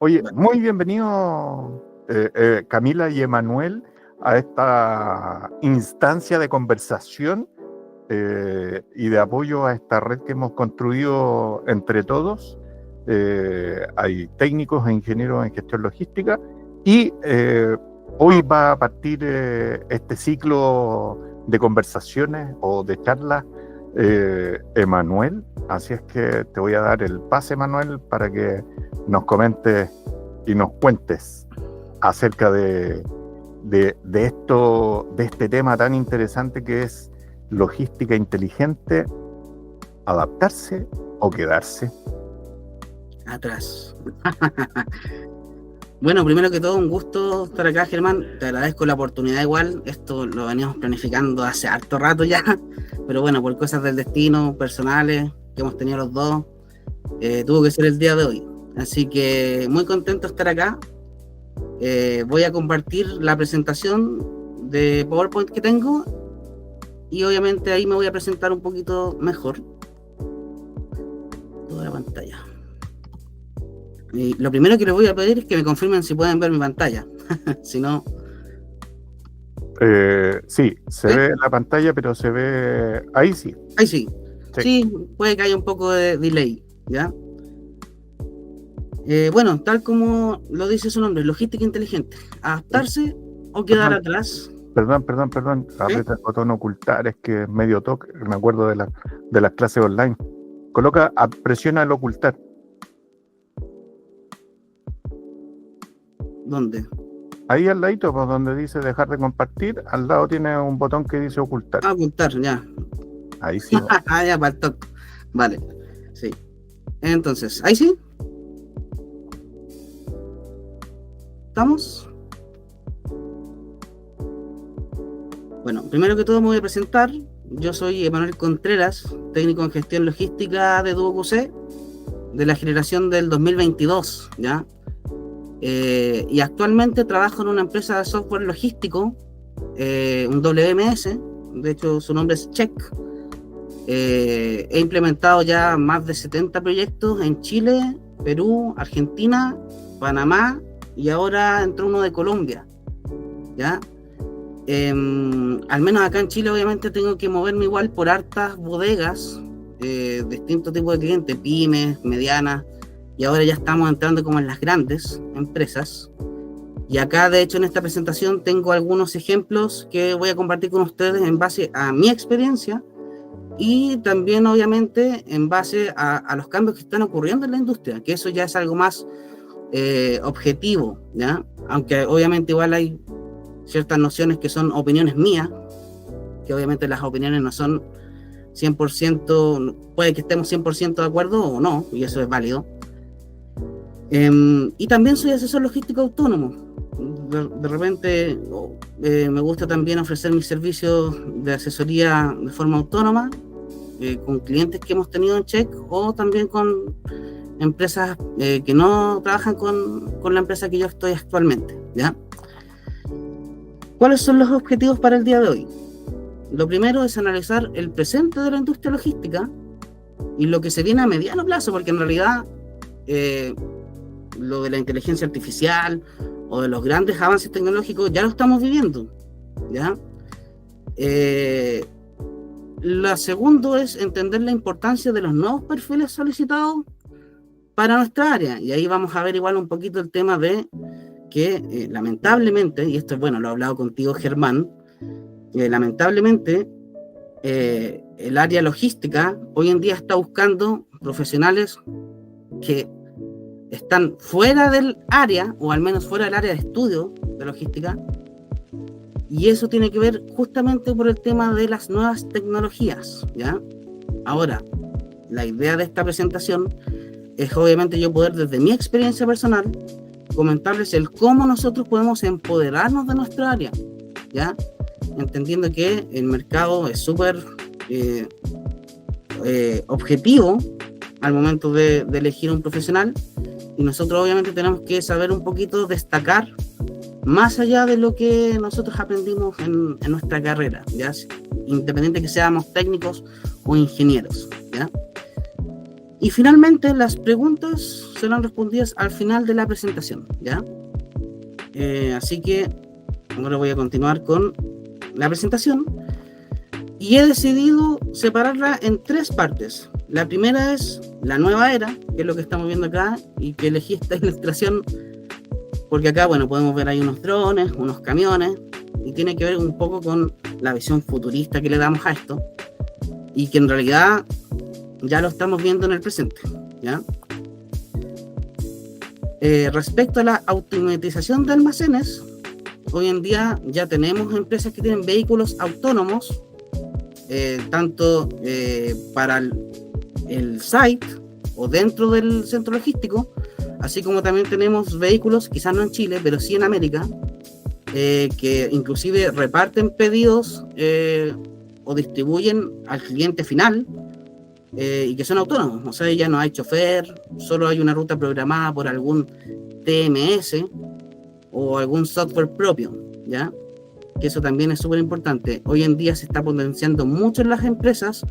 Oye, Bueno, muy bienvenido Camila y Emanuel a esta instancia de conversación y de apoyo a esta red que hemos construido entre todos. Hay técnicos e ingenieros en gestión logística y hoy va a partir este ciclo de conversaciones o de charlas Emanuel. Así es que te voy a dar el pase, Emanuel, para que nos comentes y nos cuentes acerca de este tema tan interesante que es logística inteligente, adaptarse o quedarse. atrás. Bueno, primero que todo, un gusto estar acá, Germán. Te agradezco la oportunidad igual. Esto lo veníamos planificando hace harto rato ya, pero bueno, por cosas del destino, personales, que hemos tenido los dos, tuvo que ser el día de hoy. Así que muy contento de estar acá. Voy a compartir la presentación de PowerPoint que tengo y obviamente ahí me voy a presentar un poquito mejor. Toda la pantalla. Y lo primero que les voy a pedir es que me confirmen si pueden ver mi pantalla. Si no... Sí, se ve la pantalla, pero se ve... Ahí sí. Ahí sí. Sí, puede que haya un poco de delay, ¿ya? Bueno, tal como lo dice su nombre, logística inteligente. Adaptarse o quedar atrás. Perdón. Aprieta el botón ocultar, es que es medio toque. Me acuerdo de las clases online. Presiona el ocultar. ¿Dónde? Ahí al ladito, pues, donde dice dejar de compartir, al lado tiene un botón que dice ocultar. Ah, ocultar, ya. Ahí sí. Ya, para el toque. Vale, sí. Entonces, ¿ahí sí? ¿Estamos? Bueno, primero que todo me voy a presentar. Yo soy Emanuel Contreras, técnico en gestión logística de DuoQC, de la generación del 2022, ¿ya? Y actualmente trabajo en una empresa de software logístico, un WMS, de hecho su nombre es Check. He implementado ya más de 70 proyectos en Chile, Perú, Argentina, Panamá y ahora entró uno de Colombia, ¿ya? Al menos acá en Chile obviamente tengo que moverme igual por hartas bodegas, distintos tipos de clientes, pymes, medianas, y ahora ya estamos entrando como en las grandes empresas. Y acá de hecho en esta presentación tengo algunos ejemplos que voy a compartir con ustedes en base a mi experiencia y también obviamente en base a los cambios que están ocurriendo en la industria, que eso ya es algo más objetivo, ¿ya? Aunque obviamente igual hay ciertas nociones que son opiniones mías, que obviamente las opiniones no son 100%, puede que estemos 100% de acuerdo o no, y eso es válido. Y también soy asesor logístico autónomo. De repente me gusta también ofrecer mis servicios de asesoría de forma autónoma con clientes que hemos tenido en Check o también con empresas que no trabajan con la empresa que yo estoy actualmente, ¿ya? ¿Cuáles son los objetivos para el día de hoy? Lo primero es analizar el presente de la industria logística y lo que se viene a mediano plazo, porque en realidad lo de la inteligencia artificial o de los grandes avances tecnológicos ya lo estamos viviendo, ¿ya? Lo segundo es entender la importancia de los nuevos perfiles solicitados para nuestra área, y ahí vamos a ver igual un poquito el tema de que lamentablemente, y esto bueno, lo he hablado contigo Germán, lamentablemente el área logística hoy en día está buscando profesionales que están fuera del área, o al menos fuera del área de estudio de logística, y eso tiene que ver justamente por el tema de las nuevas tecnologías, ¿ya? Ahora, la idea de esta presentación es obviamente yo poder desde mi experiencia personal comentarles el cómo nosotros podemos empoderarnos de nuestra área, ¿ya? Entendiendo que el mercado es súper objetivo al momento de elegir un profesional, y nosotros obviamente tenemos que saber un poquito destacar más allá de lo que nosotros aprendimos en nuestra carrera, ¿ya? Independiente que seamos técnicos o ingenieros, ¿ya? Y finalmente las preguntas serán respondidas al final de la presentación, ¿ya? Así que ahora voy a continuar con la presentación y he decidido separarla en 3 partes. La primera es la nueva era, que es lo que estamos viendo acá, y que elegí esta ilustración porque acá, bueno, podemos ver ahí unos drones, unos camiones, y tiene que ver un poco con la visión futurista que le damos a esto, y que en realidad ya lo estamos viendo en el presente, ¿ya? Respecto a la automatización de almacenes, hoy en día ya tenemos empresas que tienen vehículos autónomos, tanto para el site o dentro del centro logístico, así como también tenemos vehículos, quizás no en Chile, pero sí en América, que inclusive reparten pedidos o distribuyen al cliente final, y que son autónomos. O sea, ya no hay chofer, solo hay una ruta programada por algún TMS o algún software propio, ¿ya? Que eso también es súper importante. Hoy en día se está potenciando mucho en las empresas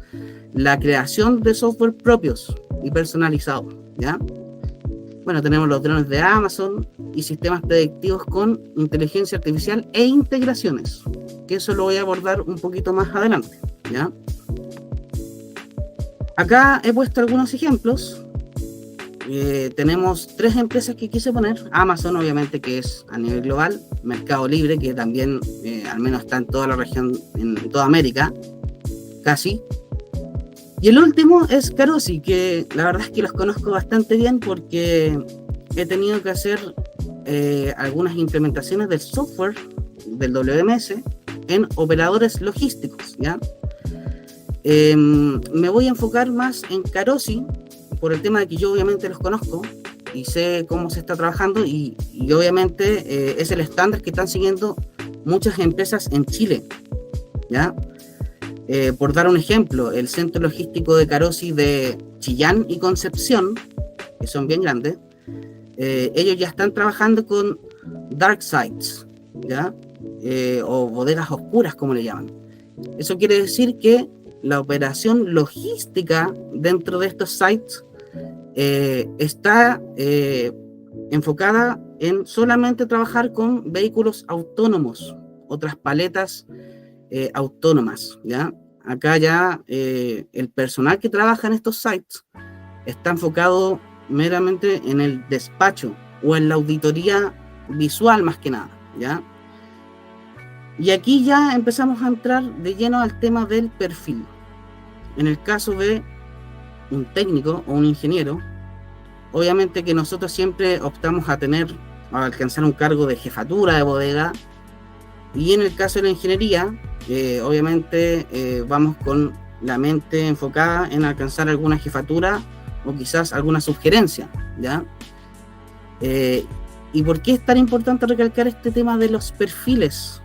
la creación de software propios y personalizados, ¿ya? Bueno, tenemos los drones de Amazon y sistemas predictivos con inteligencia artificial e integraciones, que eso lo voy a abordar un poquito más adelante, ¿ya? Acá he puesto algunos ejemplos. Tenemos 3 empresas que quise poner. Amazon, obviamente, que es a nivel global. Mercado Libre, que también al menos está en toda la región, en toda América, casi. Y el último es Carosi, que la verdad es que los conozco bastante bien porque he tenido que hacer algunas implementaciones del software del WMS en operadores logísticos, ¿ya? Me voy a enfocar más en Carosi por el tema de que yo obviamente los conozco y sé cómo se está trabajando y obviamente es el estándar que están siguiendo muchas empresas en Chile, ¿ya? Por dar un ejemplo, el centro logístico de Carosi de Chillán y Concepción, que son bien grandes, ellos ya están trabajando con dark sites, ¿ya? O bodegas oscuras, como le llaman. Eso quiere decir que la operación logística dentro de estos sites está enfocada en solamente trabajar con vehículos autónomos, otras paletas autónomas, ¿ya? Acá ya el personal que trabaja en estos sites está enfocado meramente en el despacho o en la auditoría visual más que nada, ¿ya? Y aquí ya empezamos a entrar de lleno al tema del perfil. En el caso de un técnico o un ingeniero, obviamente que nosotros siempre optamos a alcanzar un cargo de jefatura de bodega, y en el caso de la ingeniería, obviamente vamos con la mente enfocada en alcanzar alguna jefatura o quizás alguna sugerencia, ¿ya? ¿Y por qué es tan importante recalcar este tema de los perfiles?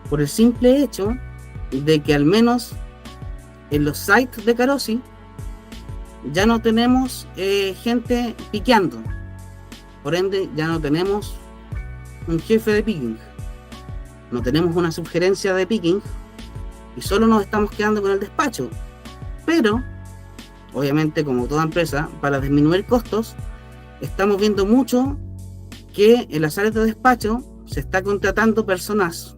Por el simple hecho de que al menos en los sites de Carosi ya no tenemos gente piqueando, por ende ya no tenemos un jefe de picking, no tenemos una sugerencia de picking y solo nos estamos quedando con el despacho. Pero obviamente, como toda empresa, para disminuir costos, estamos viendo mucho que en las áreas de despacho se está contratando personas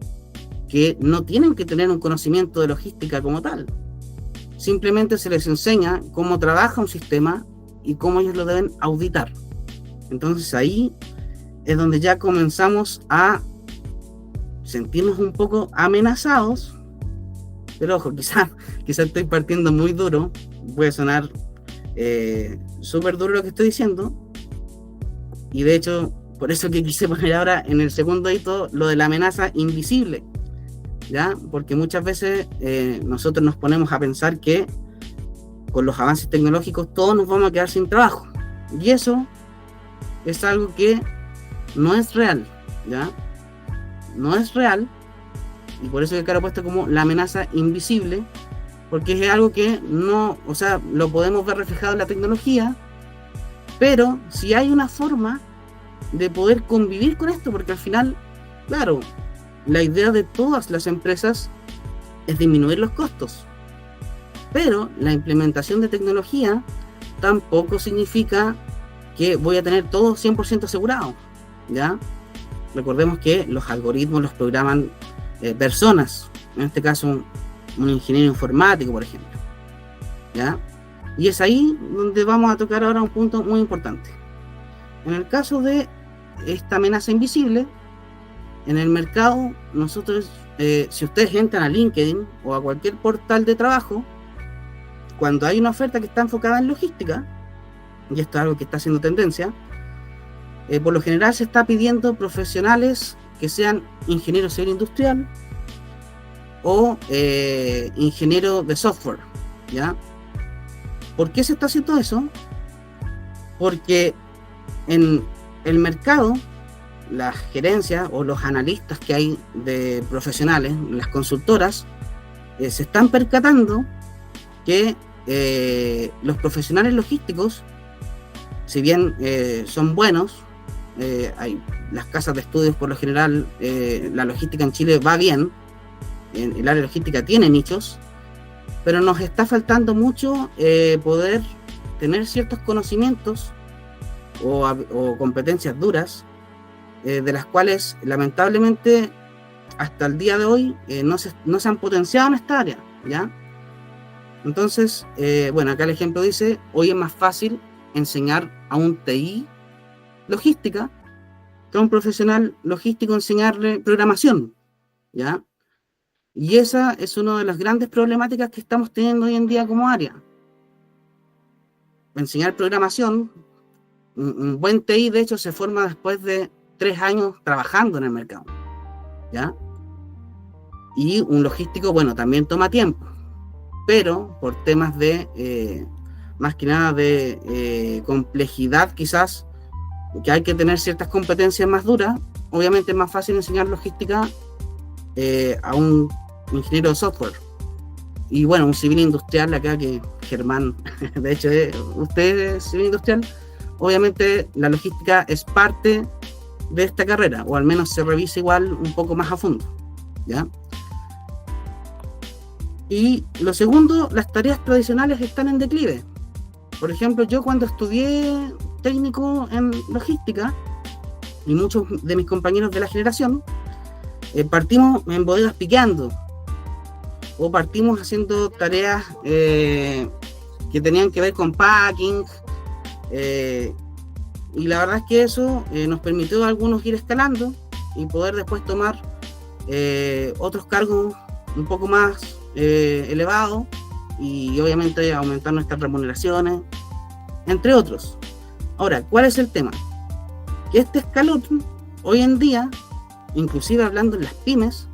que no tienen que tener un conocimiento de logística como tal. Simplemente se les enseña cómo trabaja un sistema y cómo ellos lo deben auditar. Entonces ahí es donde ya comenzamos a sentirnos un poco amenazados. Pero ojo, quizás estoy partiendo muy duro, puede sonar súper duro lo que estoy diciendo, y de hecho por eso que quise poner ahora en el segundo hito lo de la amenaza invisible, ¿ya? Porque muchas veces nosotros nos ponemos a pensar que con los avances tecnológicos todos nos vamos a quedar sin trabajo, y eso es algo que no es real, ¿ya? No es real, y por eso que acá he puesto como la amenaza invisible, porque es algo que no, o sea, lo podemos ver reflejado en la tecnología, pero si hay una forma de poder convivir con esto, porque al final, claro, la idea de todas las empresas es disminuir los costos, pero la implementación de tecnología tampoco significa que voy a tener todo 100% asegurado, ¿ya? Recordemos que los algoritmos los programan personas, en este caso un ingeniero informático, por ejemplo, ¿ya? Y es ahí donde vamos a tocar ahora un punto muy importante. En el caso de esta amenaza invisible, en el mercado, nosotros, si ustedes entran a LinkedIn o a cualquier portal de trabajo, cuando hay una oferta que está enfocada en logística, y esto es algo que está haciendo tendencia, por lo general se está pidiendo profesionales que sean ingeniero civil industrial o ingeniero de software, ¿ya? ¿Por qué se está haciendo eso? Porque en el mercado, las gerencias o los analistas que hay de profesionales, las consultoras, se están percatando que los profesionales logísticos, si bien son buenos, hay las casas de estudios por lo general, la logística en Chile va bien, el área logística tiene nichos, pero nos está faltando mucho poder tener ciertos conocimientos o competencias duras, de las cuales lamentablemente hasta el día de hoy no se han potenciado en esta área, ¿ya? Entonces, bueno, acá el ejemplo dice, hoy es más fácil enseñar a un TI logística que a un profesional logístico enseñarle programación, ¿ya? Y esa es una de las grandes problemáticas que estamos teniendo hoy en día como área. Enseñar programación, un buen TI de hecho se forma después de 3 años trabajando en el mercado, ¿ya? Y un logístico, bueno, también toma tiempo, pero por temas de, más que nada de complejidad quizás, que hay que tener ciertas competencias más duras, obviamente es más fácil enseñar logística a un ingeniero de software. Y bueno, un civil industrial acá, que Germán, de hecho, usted es civil industrial, obviamente la logística es parte de esta carrera, o al menos se revisa igual un poco más a fondo, ¿ya? Y lo segundo, las tareas tradicionales están en declive. Por ejemplo, yo cuando estudié técnico en logística, y muchos de mis compañeros de la generación, partimos en bodegas piqueando, o partimos haciendo tareas que tenían que ver con packing, y la verdad es que eso nos permitió a algunos ir escalando y poder después tomar otros cargos un poco más elevados, y obviamente aumentar nuestras remuneraciones, entre otros. Ahora, ¿cuál es el tema? Que este escalón, hoy en día, inclusive hablando en las pymes,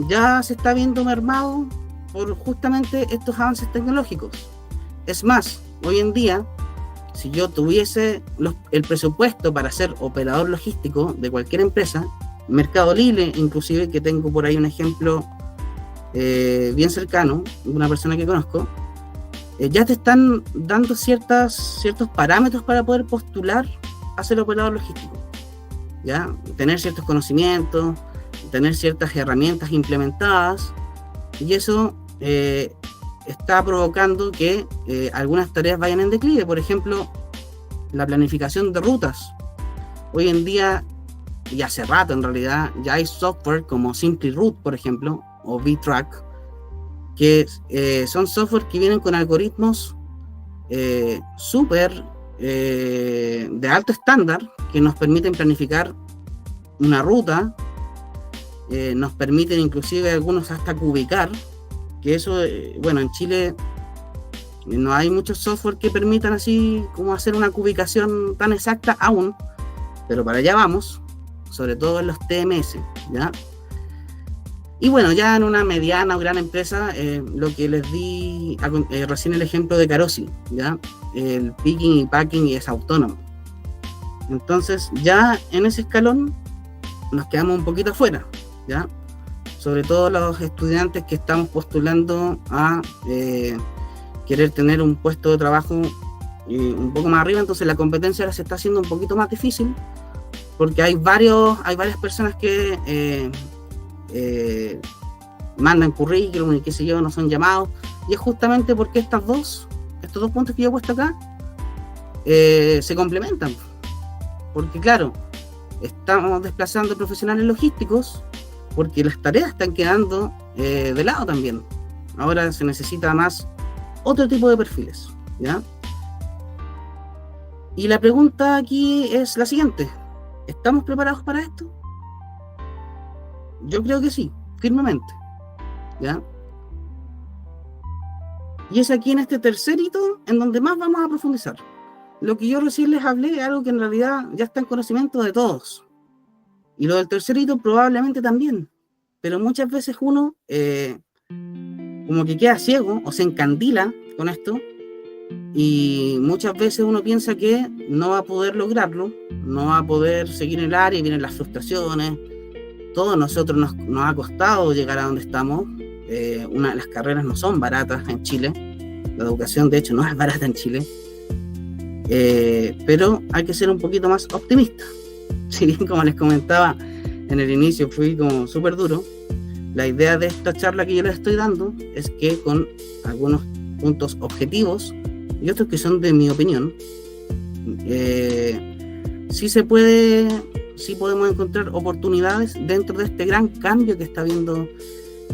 ya se está viendo mermado por justamente estos avances tecnológicos. Es más, hoy en día, si yo tuviese el presupuesto para ser operador logístico de cualquier empresa, Mercado Libre, inclusive, que tengo por ahí un ejemplo bien cercano, de una persona que conozco, ya te están dando ciertos parámetros para poder postular a ser operador logístico, ¿ya? Tener ciertos conocimientos, tener ciertas herramientas implementadas, y eso está provocando que algunas tareas vayan en declive. Por ejemplo, la planificación de rutas. Hoy en día, y hace rato en realidad, ya hay software como SimplyRoute, por ejemplo, o VTrack, que son software que vienen con algoritmos súper de alto estándar, que nos permiten planificar una ruta, nos permiten inclusive algunos hasta cubicar, que eso, bueno, en Chile no hay muchos software que permitan así como hacer una cubicación tan exacta aún, pero para allá vamos, sobre todo en los TMS, ¿ya? Y bueno, ya en una mediana o gran empresa, lo que les di recién el ejemplo de Carosi, ¿ya? El picking y packing es autónomo. Entonces ya en ese escalón nos quedamos un poquito afuera, ¿ya? Sobre todo los estudiantes que estamos postulando a querer tener un puesto de trabajo un poco más arriba. Entonces la competencia ahora se está haciendo un poquito más difícil, porque hay varias personas que mandan currículum y qué sé yo, no son llamados, y es justamente porque estos dos puntos que yo he puesto acá se complementan, porque claro, estamos desplazando profesionales logísticos porque las tareas están quedando de lado también. Ahora se necesita más otro tipo de perfiles, ¿ya? Y la pregunta aquí es la siguiente: ¿estamos preparados para esto? Yo creo que sí, firmemente, ¿ya? Y es aquí en este tercer hito en donde más vamos a profundizar. Lo que yo recién les hablé es algo que en realidad ya está en conocimiento de todos. Y lo del tercer hito probablemente también. Pero muchas veces uno como que queda ciego o se encandila con esto. Y muchas veces uno piensa que no va a poder lograrlo, no va a poder seguir en el área y vienen las frustraciones. Todos nosotros nos ha costado llegar a donde estamos. Las carreras no son baratas en Chile. La educación, de hecho, no es barata en Chile. Pero hay que ser un poquito más optimista. Si bien, como les comentaba en el inicio, fui como súper duro, la idea de esta charla que yo les estoy dando es que con algunos puntos objetivos y otros que son de mi opinión, sí podemos encontrar oportunidades dentro de este gran cambio que está habiendo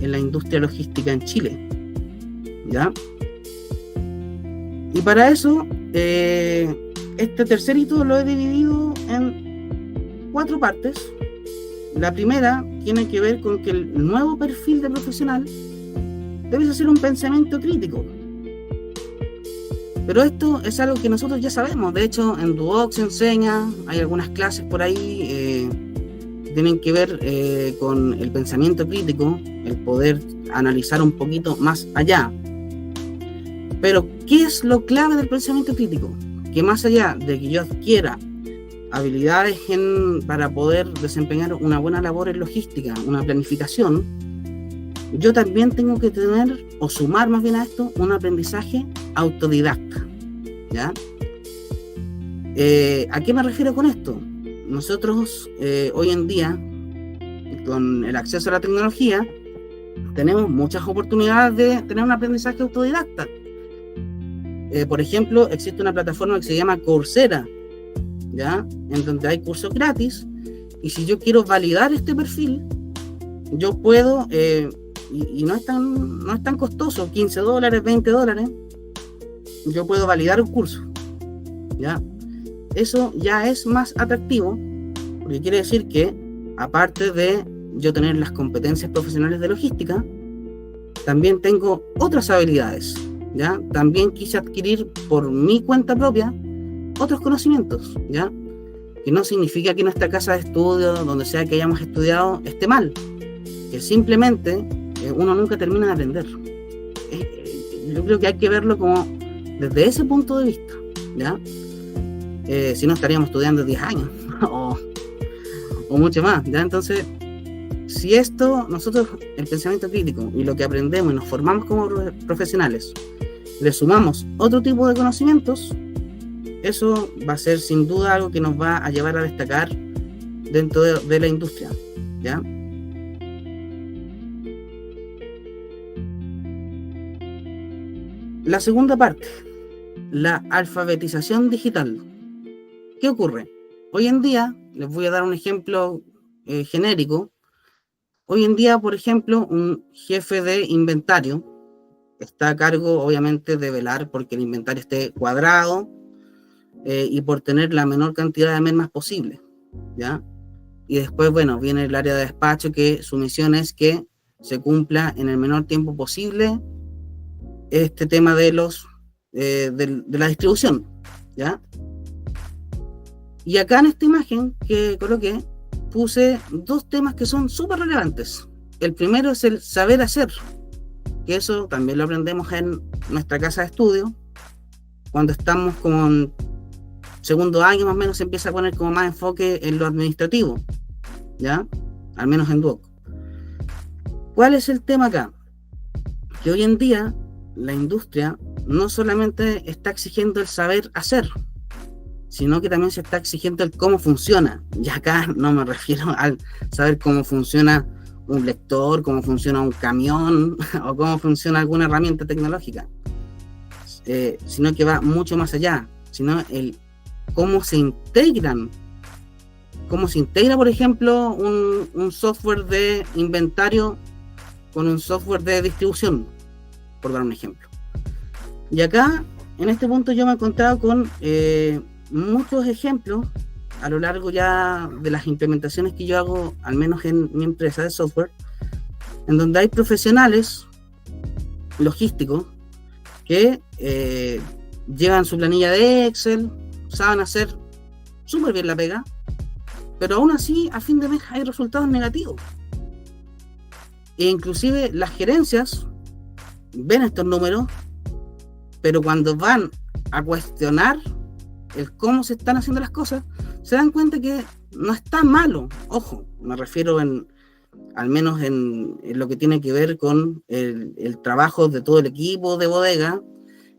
en la industria logística en Chile, ¿ya? Y para eso, este tercer hito lo he dividido en 4 partes. La primera tiene que ver con que el nuevo perfil de profesional debe hacer un pensamiento crítico. Pero esto es algo que nosotros ya sabemos. De hecho, en Duoc se enseña, hay algunas clases por ahí que tienen que ver con el pensamiento crítico, el poder analizar un poquito más allá. Pero, ¿qué es lo clave del pensamiento crítico? Que más allá de que yo adquiera habilidades para poder desempeñar una buena labor en logística, una planificación, yo también tengo que tener, o sumar más bien a esto, un aprendizaje autodidacta, ¿ya? ¿A qué me refiero con esto? Nosotros hoy en día, con el acceso a la tecnología, tenemos muchas oportunidades de tener un aprendizaje autodidacta. Por ejemplo, existe una plataforma que se llama Coursera, ¿ya? En donde hay cursos gratis, y si yo quiero validar este perfil, yo puedo, y no es tan costoso, $15, $20, yo puedo validar un curso, ¿ya? Eso ya es más atractivo, porque quiere decir que, aparte de yo tener las competencias profesionales de logística, también tengo otras habilidades, ¿ya? También quise adquirir por mi cuenta propia otros conocimientos, ¿ya? Que no significa que nuestra casa de estudio, donde sea que hayamos estudiado, esté mal, que simplemente uno nunca termina de aprender. Yo creo que hay que verlo como desde ese punto de vista, ¿ya? Si no, estaríamos estudiando 10 años o mucho más, ¿ya? Entonces, si nosotros, el pensamiento crítico y lo que aprendemos y nos formamos como profesionales, le sumamos otro tipo de conocimientos, eso va a ser sin duda algo que nos va a llevar a destacar dentro de la industria, ¿ya? La segunda parte, la alfabetización digital. ¿Qué ocurre? Hoy en día, les voy a dar un ejemplo genérico. Hoy en día, por ejemplo, un jefe de inventario está a cargo, obviamente, de velar porque el inventario esté cuadrado, y por tener la menor cantidad de mermas posible, ¿ya? Y después, bueno, viene el área de despacho, que su misión es que se cumpla en el menor tiempo posible este tema de la distribución, ¿ya? Y acá en esta imagen que coloqué, puse 2 temas que son súper relevantes. El primero es el saber hacer, que eso también lo aprendemos en nuestra casa de estudio. Cuando estamos como en segundo año más o menos se empieza a poner como más enfoque en lo administrativo, ¿ya? Al menos en Duoc. ¿Cuál es el tema acá? Que hoy en día la industria no solamente está exigiendo el saber hacer, sino que también se está exigiendo el cómo funciona. Y acá no me refiero al saber cómo funciona un lector, cómo funciona un camión o cómo funciona alguna herramienta tecnológica, sino que va mucho más allá. sino el cómo se integran, cómo se integra, por ejemplo, un software de inventario con un software de distribución, por dar un ejemplo. Y acá, en este punto, yo me he encontrado con muchos ejemplos a lo largo ya de las implementaciones que yo hago, al menos en mi empresa de software, en donde hay profesionales logísticos que llevan su planilla de Excel, saben hacer súper bien la pega, pero aún así a fin de mes hay resultados negativos. E inclusive las gerencias ven estos números, pero cuando van a cuestionar el cómo se están haciendo las cosas, se dan cuenta que no está malo. Ojo, me refiero al menos en lo que tiene que ver con el trabajo de todo el equipo de bodega.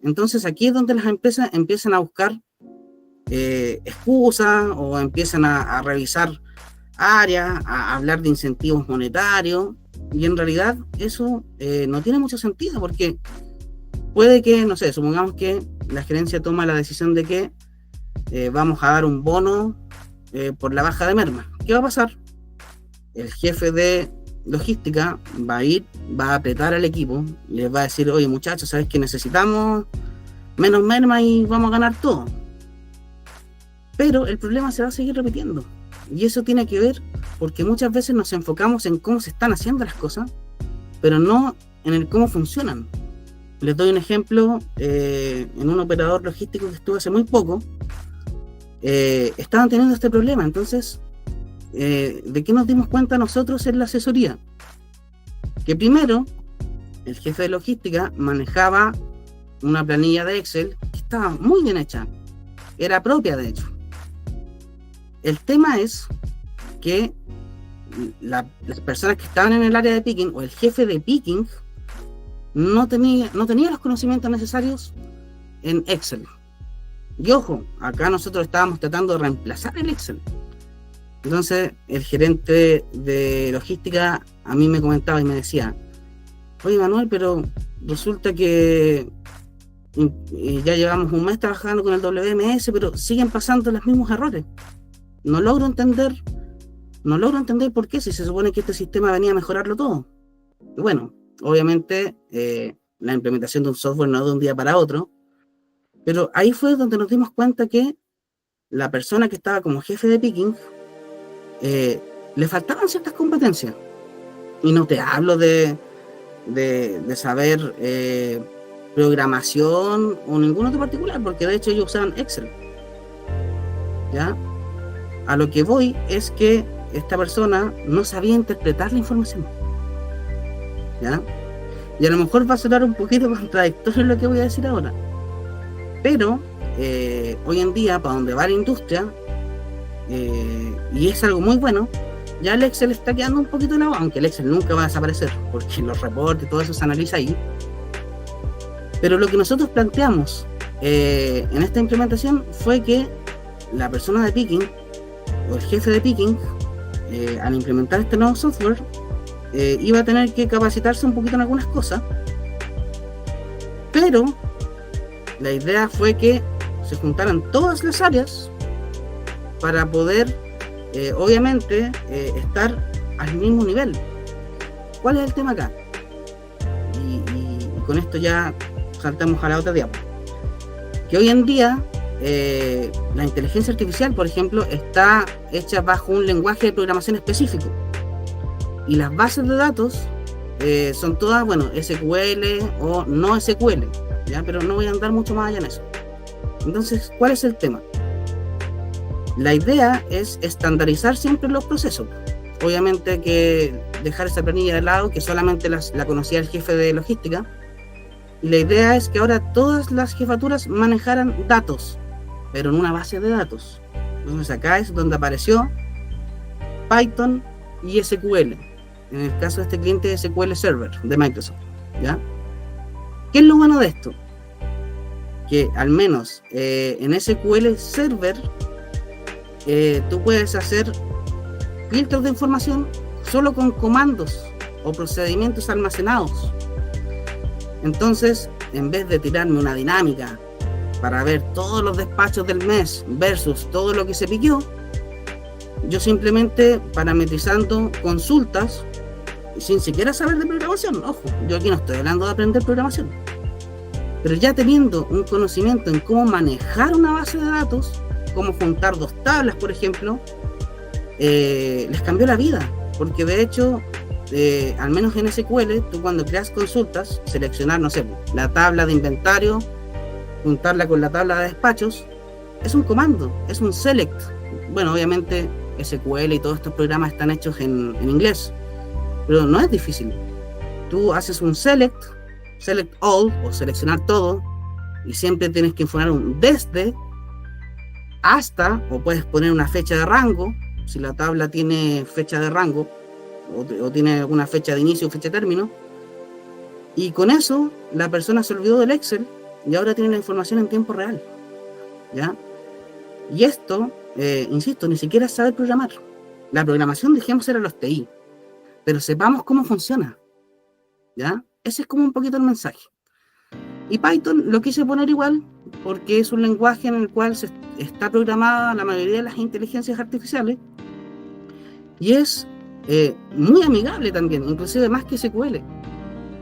Entonces aquí es donde las empresas empiezan a buscar excusas o empiezan a revisar áreas, a hablar de incentivos monetarios, y en realidad eso no tiene mucho sentido, porque puede que, no sé, supongamos que la gerencia toma la decisión de que vamos a dar un bono por la baja de merma. ¿Qué va a pasar? El jefe de logística va a ir, va a apretar al equipo y les va a decir, oye muchachos, ¿sabes que necesitamos menos merma y vamos a ganar todo? Pero el problema se va a seguir repitiendo, y eso tiene que ver porque muchas veces nos enfocamos en cómo se están haciendo las cosas, pero no en el cómo funcionan. Les doy un ejemplo. En un operador logístico que estuve hace muy poco, estaban teniendo este problema. Entonces, ¿de qué nos dimos cuenta nosotros en la asesoría? Que primero, el jefe de logística manejaba una planilla de Excel que estaba muy bien hecha, era propia de hecho. El tema es que las personas que estaban en el área de picking, o el jefe de picking, no tenía los conocimientos necesarios en Excel. Y ojo, acá nosotros estábamos tratando de reemplazar el Excel. Entonces el gerente de logística a mí me comentaba y me decía, oye Manuel, pero resulta que ya llevamos un mes trabajando con el WMS, pero siguen pasando los mismos errores. No logro entender por qué, si se supone que este sistema venía a mejorarlo todo. Y bueno, obviamente la implementación de un software no es de un día para otro, pero ahí fue donde nos dimos cuenta que la persona que estaba como jefe de picking le faltaban ciertas competencias. Y no te hablo de saber programación o ningún otro particular, porque de hecho ellos usaban Excel. ¿Ya? A lo que voy es que esta persona no sabía interpretar la información. ¿Ya? Y a lo mejor va a sonar un poquito contradictorio lo que voy a decir ahora, pero hoy en día, para donde va la industria, y es algo muy bueno, ya el Excel está quedando un poquito en agua, aunque el Excel nunca va a desaparecer, porque los reportes y todo eso se analiza ahí. Pero lo que nosotros planteamos en esta implementación fue que la persona de picking, o el jefe de picking, al implementar este nuevo software, iba a tener que capacitarse un poquito en algunas cosas, pero la idea fue que se juntaran todas las áreas para poder, obviamente, estar al mismo nivel. ¿Cuál es el tema acá? Y con esto ya saltamos a la otra diapo. Que hoy en día la inteligencia artificial, por ejemplo, está hecha bajo un lenguaje de programación específico, y las bases de datos son todas, bueno, SQL o no SQL, ¿ya? Pero no voy a andar mucho más allá en eso. Entonces, ¿cuál es el tema? La idea es estandarizar siempre los procesos. Obviamente que dejar esa planilla de lado, que solamente la conocía el jefe de logística, y la idea es que ahora todas las jefaturas manejaran datos, pero en una base de datos. Entonces acá es donde apareció Python y SQL. En el caso de este cliente, SQL Server de Microsoft, ¿ya? ¿Qué es lo bueno de esto? Que al menos en SQL Server tú puedes hacer filtros de información solo con comandos o procedimientos almacenados. Entonces, en vez de tirarme una dinámica para ver todos los despachos del mes versus todo lo que se pidió, yo simplemente parametrizando consultas, sin siquiera saber de programación, ojo, yo aquí no estoy hablando de aprender programación, pero ya teniendo un conocimiento en cómo manejar una base de datos, cómo juntar dos tablas, por ejemplo, les cambió la vida, porque de hecho, al menos en SQL, tú cuando creas consultas, seleccionar, no sé, la tabla de inventario, juntarla con la tabla de despachos, es un comando, es un select. Bueno, obviamente SQL y todos estos programas están hechos en inglés, pero no es difícil. Tú haces un select all o seleccionar todo, y siempre tienes que informar un desde hasta, o puedes poner una fecha de rango, si la tabla tiene fecha de rango, o tiene alguna fecha de inicio o fecha de término, y con eso la persona se olvidó del Excel y ahora tiene la información en tiempo real, ¿ya? Y esto, insisto, ni siquiera es saber programar. La programación, dejemos, era los TI, pero sepamos cómo funciona, ¿ya? Ese es como un poquito el mensaje. Y Python lo quise poner igual porque es un lenguaje en el cual está programada la mayoría de las inteligencias artificiales, y es muy amigable también, inclusive más que SQL.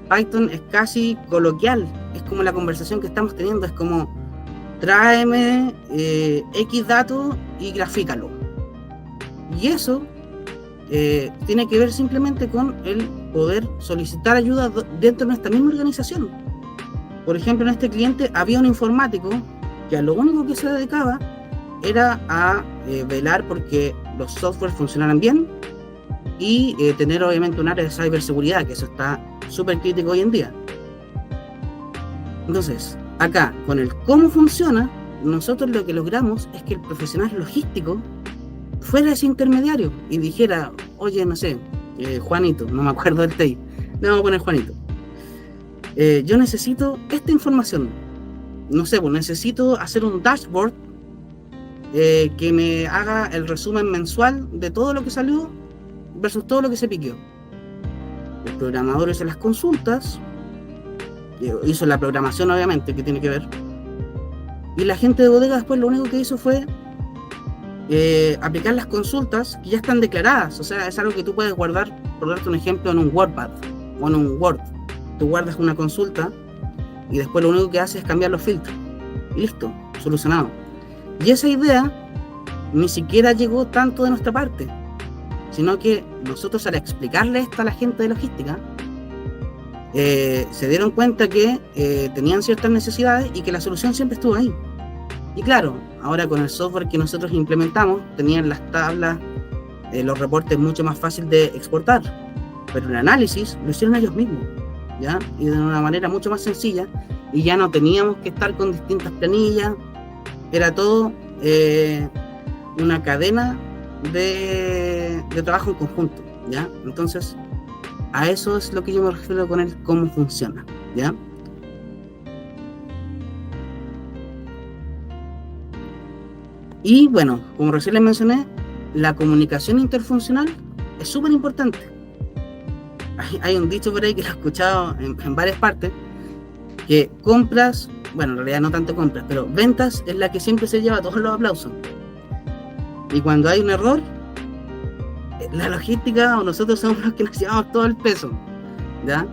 Python es casi coloquial, es como la conversación que estamos teniendo, es como tráeme X dato y grafícalo. Y eso tiene que ver simplemente con el poder solicitar ayuda dentro de nuestra misma organización. Por ejemplo, en este cliente había un informático que a lo único que se dedicaba era a velar porque los softwares funcionaran bien y tener obviamente un área de ciberseguridad, que eso está súper crítico hoy en día. Entonces, acá, con el cómo funciona, nosotros lo que logramos es que el profesional logístico fuera ese intermediario y dijera, oye, no sé, Juanito, no me acuerdo del TI, le vamos a poner Juanito, yo necesito esta información, no sé, pues necesito hacer un dashboard que me haga el resumen mensual de todo lo que salió versus todo lo que se pidió. El programador hizo las consultas, hizo la programación obviamente, que tiene que ver, y la gente de bodega después lo único que hizo fue aplicar las consultas que ya están declaradas. O sea, es algo que tú puedes guardar, por darte un ejemplo, en un WordPad o en un Word. Tú guardas una consulta y después lo único que haces es cambiar los filtros y listo, solucionado. Y esa idea ni siquiera llegó tanto de nuestra parte, sino que nosotros, al explicarle esto a la gente de logística, se dieron cuenta que tenían ciertas necesidades y que la solución siempre estuvo ahí. Y claro, ahora con el software que nosotros implementamos, tenían las tablas, los reportes mucho más fácil de exportar, pero el análisis lo hicieron ellos mismos, ¿ya? Y de una manera mucho más sencilla, y ya no teníamos que estar con distintas planillas, era todo una cadena de trabajo en conjunto, ¿ya? Entonces, a eso es lo que yo me refiero con el cómo funciona, ¿ya? Y bueno, como recién les mencioné, la comunicación interfuncional es súper importante. Hay un dicho por ahí que lo he escuchado en varias partes, que compras, bueno, en realidad no tanto compras, pero ventas es la que siempre se lleva todos los aplausos. Y cuando hay un error, la logística o nosotros somos los que nos llevamos todo el peso, ¿ya?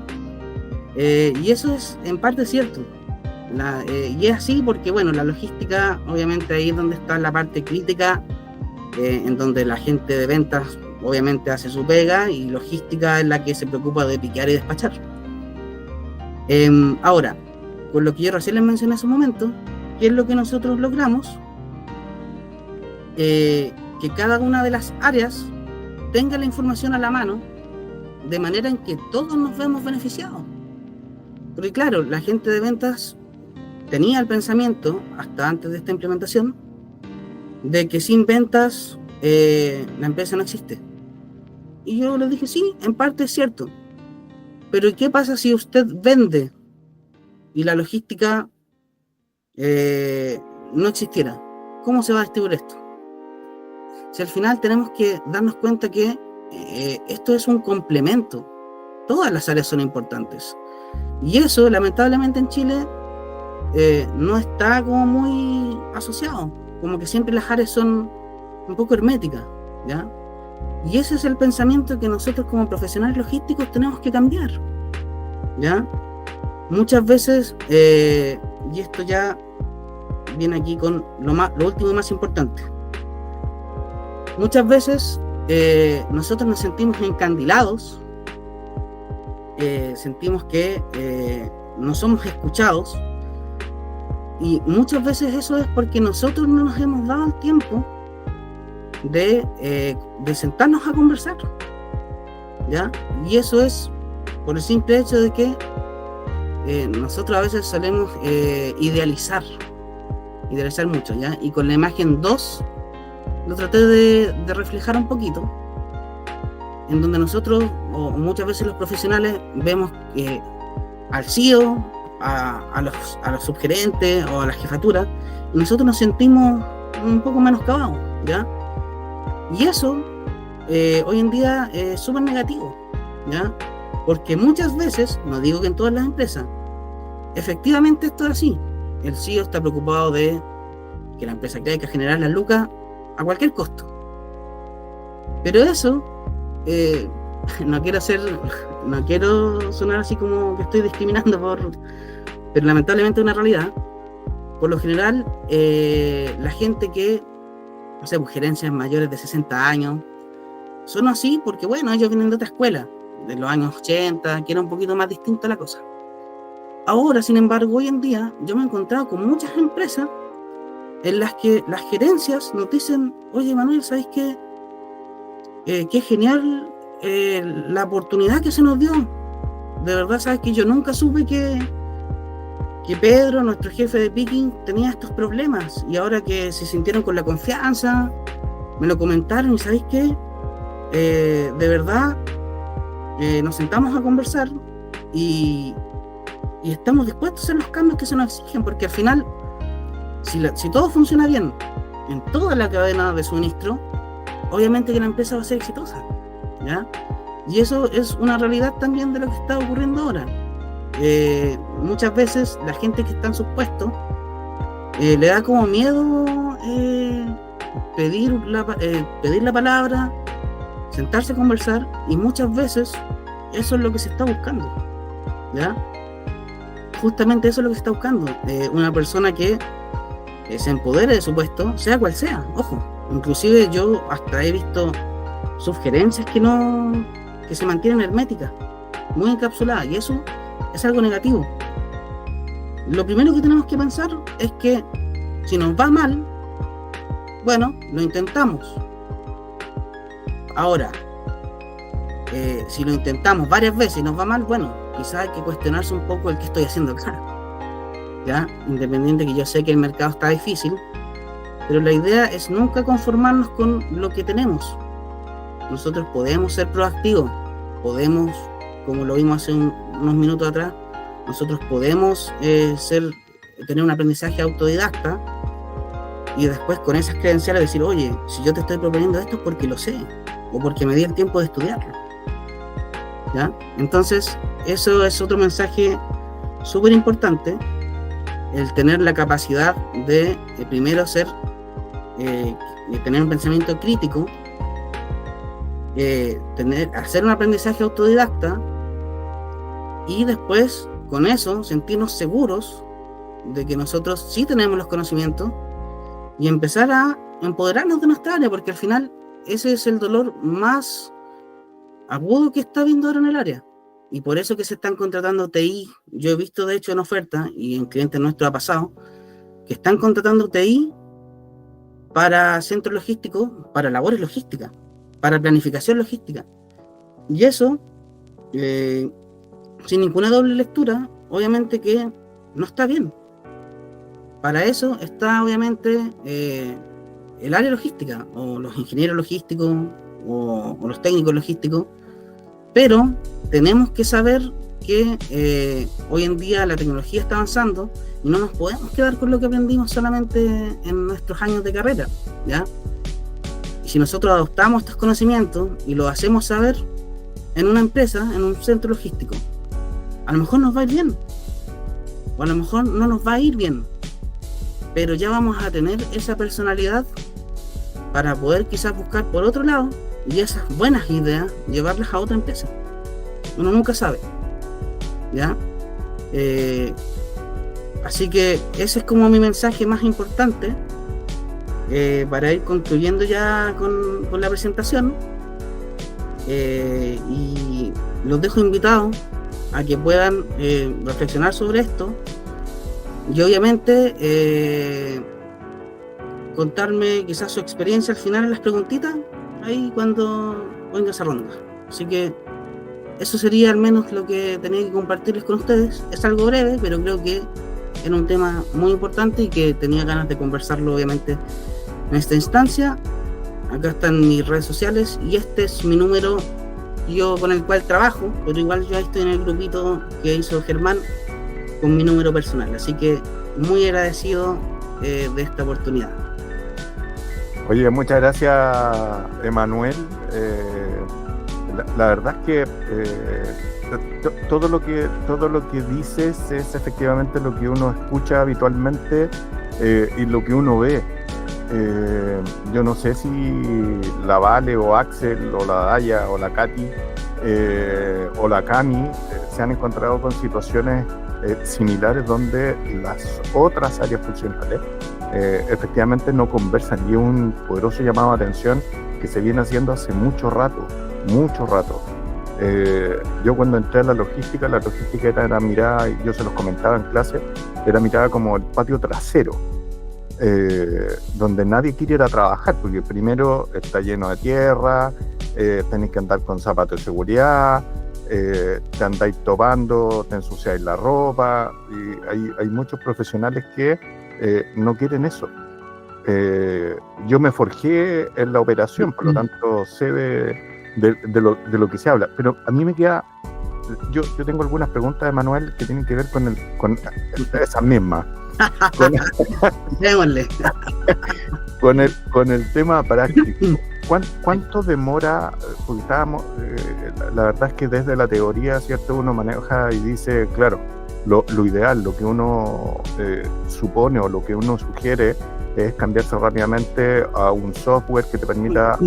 Y eso es en parte cierto. Y es así porque, bueno, la logística, obviamente ahí es donde está la parte crítica, en donde la gente de ventas obviamente hace su pega, y logística es la que se preocupa de piquear y despachar. Ahora, con lo que yo recién les mencioné hace un momento, ¿qué es lo que nosotros logramos? Que cada una de las áreas tenga la información a la mano, de manera en que todos nos vemos beneficiados. Porque claro, la gente de ventas tenía el pensamiento, hasta antes de esta implementación, de que sin ventas la empresa no existe. Y yo les dije, sí, en parte es cierto, pero ¿y qué pasa si usted vende y la logística no existiera? ¿Cómo se va a distribuir esto? Si al final tenemos que darnos cuenta que esto es un complemento, todas las áreas son importantes, y eso lamentablemente en Chile no está como muy asociado, como que siempre las áreas son un poco herméticas, ¿ya? Y ese es el pensamiento que nosotros como profesionales logísticos tenemos que cambiar, ¿ya? Muchas veces, y esto ya viene aquí con lo último y más importante, muchas veces nosotros nos sentimos encandilados, sentimos que no somos escuchados, y muchas veces eso es porque nosotros no nos hemos dado el tiempo de sentarnos a conversar, ¿ya? Y eso es por el simple hecho de que nosotros a veces solemos idealizar mucho, ¿ya? Y con la imagen 2 lo traté de reflejar un poquito, en donde nosotros, o muchas veces los profesionales, vemos al CEO, a los subgerentes o a la jefatura, y nosotros nos sentimos un poco menoscabados, ¿ya? Y eso hoy en día es súper negativo, ¿ya? Porque muchas veces, no digo que en todas las empresas, efectivamente esto es así. El CEO está preocupado de que la empresa crezca, generar las lucas a cualquier costo. Pero eso, no quiero sonar así como que estoy discriminando, pero lamentablemente es una realidad. Por lo general, la gente que, no sé, pues, gerencias mayores de 60 años, son así porque, bueno, ellos vienen de otra escuela, de los años 80, que era un poquito más distinta la cosa. Ahora, sin embargo, hoy en día, yo me he encontrado con muchas empresas en las que las gerencias nos dicen: oye, Manuel, ¿sabes qué? Qué genial la oportunidad que se nos dio. De verdad, ¿sabes que yo nunca supe que Pedro, nuestro jefe de picking, tenía estos problemas? Y ahora que se sintieron con la confianza, me lo comentaron, y ¿sabéis qué? De verdad, nos sentamos a conversar y estamos dispuestos a hacer los cambios que se nos exigen, porque al final, si todo funciona bien en toda la cadena de suministro, obviamente que la empresa va a ser exitosa, ¿ya? Y eso es una realidad también de lo que está ocurriendo ahora. Muchas veces la gente que está en sus puestos le da como miedo pedir la palabra, sentarse a conversar, y muchas veces eso es lo que se está buscando, ¿ya? Justamente eso es lo que se está buscando, una persona que se empodere de su puesto, sea cual sea. Ojo, inclusive yo hasta he visto sugerencias que se mantienen herméticas, muy encapsuladas, y eso es algo negativo. Lo primero que tenemos que pensar es que si nos va mal, bueno, lo intentamos. Ahora, si lo intentamos varias veces y nos va mal, bueno, quizás hay que cuestionarse un poco el que estoy haciendo acá, ¿ya? Independiente que yo sé que el mercado está difícil, pero la idea es nunca conformarnos con lo que tenemos. Nosotros podemos ser proactivos, podemos, como lo vimos hace unos minutos atrás, nosotros podemos tener un aprendizaje autodidacta, y después con esas credenciales decir: oye, si yo te estoy proponiendo esto es porque lo sé, o porque me di el tiempo de estudiarlo, ¿ya? Entonces, eso es otro mensaje súper importante, el tener la capacidad de primero tener un pensamiento crítico, hacer un aprendizaje autodidacta, y después con eso sentirnos seguros de que nosotros sí tenemos los conocimientos, y empezar a empoderarnos de nuestra área, porque al final ese es el dolor más agudo que está viendo ahora en el área, y por eso que se están contratando TI. Yo he visto de hecho en oferta, y en clientes nuestros ha pasado, que están contratando TI para centros logísticos, para labores logísticas, para planificación logística, y eso sin ninguna doble lectura, obviamente que no está bien. Para eso está obviamente el área logística, o los ingenieros logísticos, o los técnicos logísticos, pero tenemos que saber que hoy en día la tecnología está avanzando, y no nos podemos quedar con lo que aprendimos solamente en nuestros años de carrera, ¿ya? Y si nosotros adoptamos estos conocimientos y los hacemos saber en una empresa, en un centro logístico, a lo mejor nos va a ir bien, o a lo mejor no nos va a ir bien, pero ya vamos a tener esa personalidad para poder quizás buscar por otro lado y esas buenas ideas llevarlas a otra empresa. Uno nunca sabe, ¿ya? Así que ese es como mi mensaje más importante para ir concluyendo ya con la presentación. Y los dejo invitados a que puedan reflexionar sobre esto y obviamente contarme quizás su experiencia al final en las preguntitas ahí cuando venga esa ronda. Así que eso sería al menos lo que tenía que compartirles con ustedes. Es algo breve, pero creo que era un tema muy importante y que tenía ganas de conversarlo obviamente en esta instancia. Acá están mis redes sociales y este es mi número yo con el cual trabajo, pero igual yo estoy en el grupito que hizo Germán con mi número personal, así que muy agradecido de esta oportunidad. Oye, muchas gracias, Emanuel. La verdad es que todo lo que dices es efectivamente lo que uno escucha habitualmente y lo que uno ve. Yo no sé si la Vale o Axel o la Daya o la Katy o la Cami se han encontrado con situaciones similares donde las otras áreas funcionales efectivamente no conversan, y es un poderoso llamado de atención que se viene haciendo hace mucho rato. Yo cuando entré a la logística era mirada, yo se los comentaba en clase, era mirada como el patio trasero, donde nadie quiere ir a trabajar, porque primero está lleno de tierra, tenés que andar con zapatos de seguridad, te andáis topando, te ensuciáis la ropa, y hay muchos profesionales que no quieren eso. Yo me forjé en la operación, por lo tanto sé de lo que se habla, pero a mí me queda, yo tengo algunas preguntas de Manuel que tienen que ver con esas mismas. con el tema práctico. ¿Cuánto demora? Porque estábamos, la verdad es que desde la teoría, ¿cierto? Uno maneja y dice, claro, lo ideal, lo que uno supone o lo que uno sugiere es cambiarse rápidamente a un software que te permita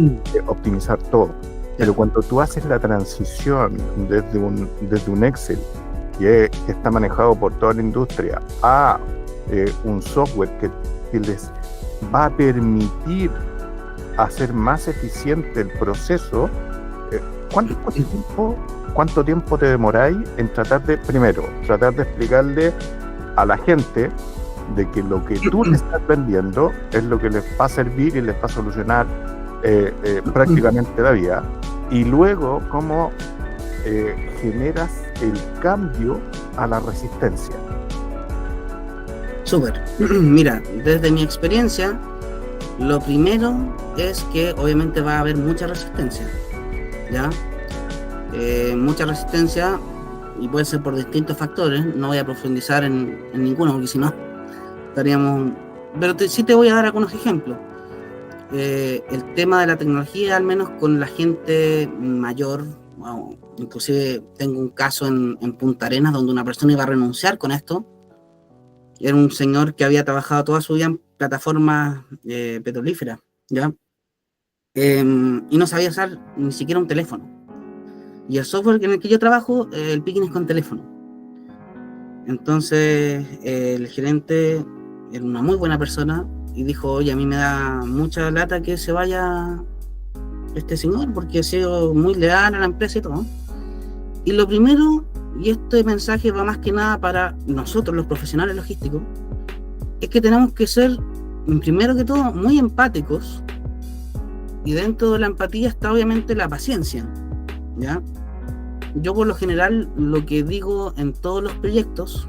optimizar todo. Pero cuando tú haces la transición desde un Excel que está manejado por toda la industria a un software que les va a permitir hacer más eficiente el proceso, ¿cuánto tiempo te demoráis en tratar de explicarle a la gente de que lo que tú le estás vendiendo es lo que les va a servir y les va a solucionar prácticamente la vida? Y luego, ¿cómo generas el cambio a la resistencia? Súper. Mira, desde mi experiencia, lo primero es que obviamente va a haber mucha resistencia, ¿ya? Mucha resistencia, y puede ser por distintos factores. No voy a profundizar en ninguno, porque si no estaríamos... Pero sí te voy a dar algunos ejemplos. El tema de la tecnología, al menos con la gente mayor, bueno, inclusive tengo un caso en Punta Arenas donde una persona iba a renunciar con esto. Era un señor que había trabajado toda su vida en plataformas petrolíferas, ¿ya? Y no sabía usar ni siquiera un teléfono. Y el software en el que yo trabajo, el picking es con teléfono. Entonces, el gerente era una muy buena persona y dijo, oye, a mí me da mucha lata que se vaya este señor porque ha sido muy leal a la empresa y todo. Y lo primero, y este mensaje va más que nada para nosotros los profesionales logísticos, es que tenemos que ser, primero que todo, muy empáticos, y dentro de la empatía está obviamente la paciencia, ¿ya? Yo por lo general lo que digo en todos los proyectos,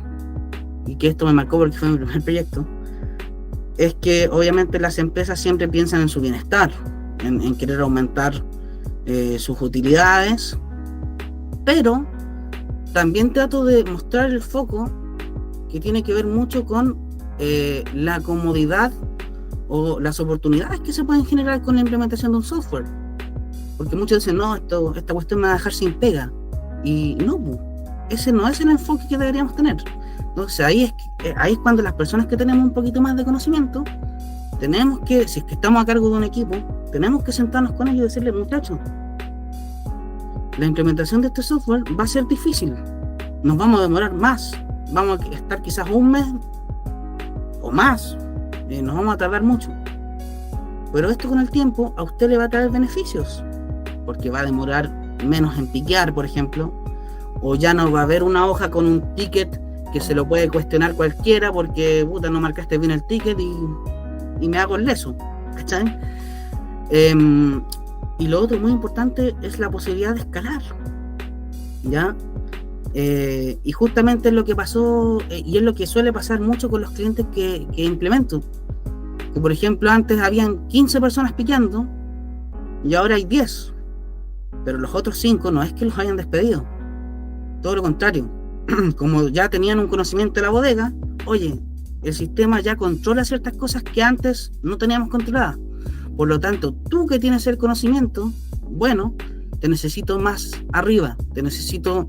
y que esto me marcó porque fue mi primer proyecto, es que obviamente las empresas siempre piensan en su bienestar, en querer aumentar sus utilidades, pero también trato de mostrar el foco que tiene que ver mucho con la comodidad o las oportunidades que se pueden generar con la implementación de un software. Porque muchos dicen, no, esta cuestión me va a dejar sin pega. Y no, ese no es el enfoque que deberíamos tener. Entonces ahí es cuando las personas que tenemos un poquito más de conocimiento, tenemos que, si es que estamos a cargo de un equipo, tenemos que sentarnos con ellos y decirle, muchachos, la implementación de este software va a ser difícil, nos vamos a demorar más, vamos a estar quizás un mes o más, nos vamos a tardar mucho, pero esto con el tiempo a usted le va a traer beneficios, porque va a demorar menos en piquear, por ejemplo, o ya no va a haber una hoja con un ticket que se lo puede cuestionar cualquiera porque puta, no marcaste bien el ticket y me hago el leso, ¿cachai? Y lo otro muy importante es la posibilidad de escalar, ¿ya? Y justamente es lo que pasó, y es lo que suele pasar mucho con los clientes que implemento. Que por ejemplo antes habían 15 personas pillando y ahora hay 10, pero los otros 5 no es que los hayan despedido, todo lo contrario. Como ya tenían un conocimiento de la bodega, oye, el sistema ya controla ciertas cosas que antes no teníamos controladas. Por lo tanto, tú que tienes el conocimiento, bueno, te necesito más arriba, te necesito,